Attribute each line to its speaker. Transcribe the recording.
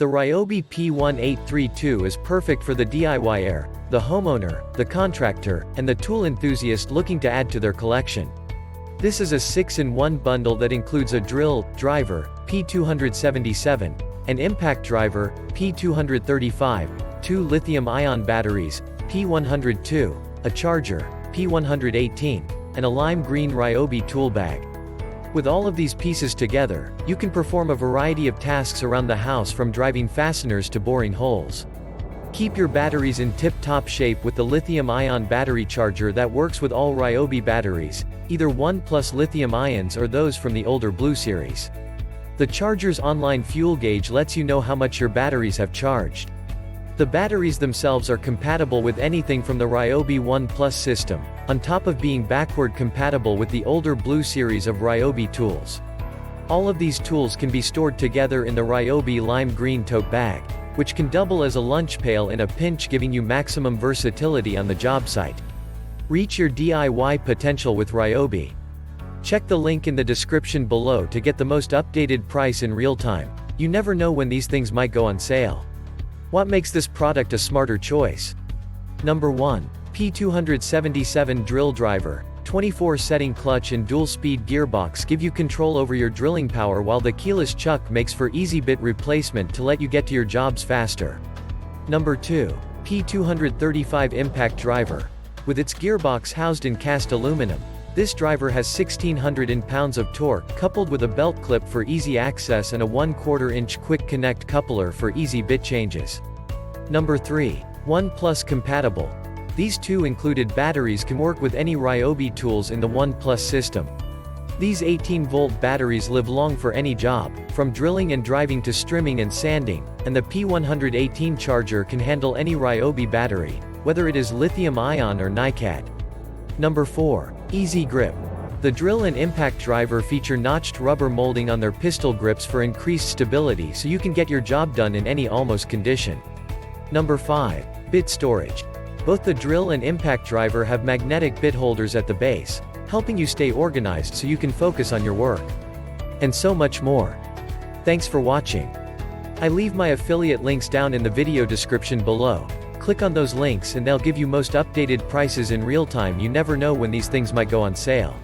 Speaker 1: The RYOBI P1832 is perfect for the DIYer, the homeowner, the contractor, and the tool enthusiast looking to add to their collection. This is a 6-in-1 bundle that includes a drill driver, P277, an impact driver, P235, 2 lithium-ion batteries, P102, a charger, P118, and a lime green Ryobi tool bag. With all of these pieces together, you can perform a variety of tasks around the house, from driving fasteners to boring holes. Keep your batteries in tip-top shape with the lithium-ion battery charger that works with all Ryobi batteries, either 1+ lithium ions or those from the older Blue series. The charger's online fuel gauge lets you know how much your batteries have charged. The batteries themselves are compatible with anything from the Ryobi One Plus system, on top of being backward compatible with the older Blue series of Ryobi tools. All of these tools can be stored together in the Ryobi lime green tote bag, which can double as a lunch pail in a pinch, giving you maximum versatility on the job site. Reach your DIY potential with Ryobi. Check the link in the description below to get the most updated price in real time. You never know when these things might go on sale. What makes this product a smarter choice? Number 1. P277 DRILL DRIVER. 24-setting clutch and dual-speed gearbox give you control over your drilling power, while the keyless chuck makes for easy bit replacement to let you get to your jobs faster. Number 2. P235 IMPACT DRIVER. With its gearbox housed in cast aluminum, this driver has 1,600 pounds of torque, coupled with a belt clip for easy access and a 1/4 inch quick connect coupler for easy bit changes. Number 3. 1+ compatible. These two included batteries can work with any Ryobi tools in the One Plus system. These 18-volt batteries live long for any job, from drilling and driving to strimming and sanding, and the P118 charger can handle any Ryobi battery, whether it is lithium-ion or NiCad. Number 4. Easy grip. The drill and impact driver feature notched rubber molding on their pistol grips for increased stability, so you can get your job done in any almost condition. Number 5. Bit storage. Both the drill and impact driver have magnetic bit holders at the base, helping you stay organized so you can focus on your work. And so much more. Thanks for watching. I leave my affiliate links down in the video description below. Click on those links and they'll give you most updated prices in real time. You never know when these things might go on sale.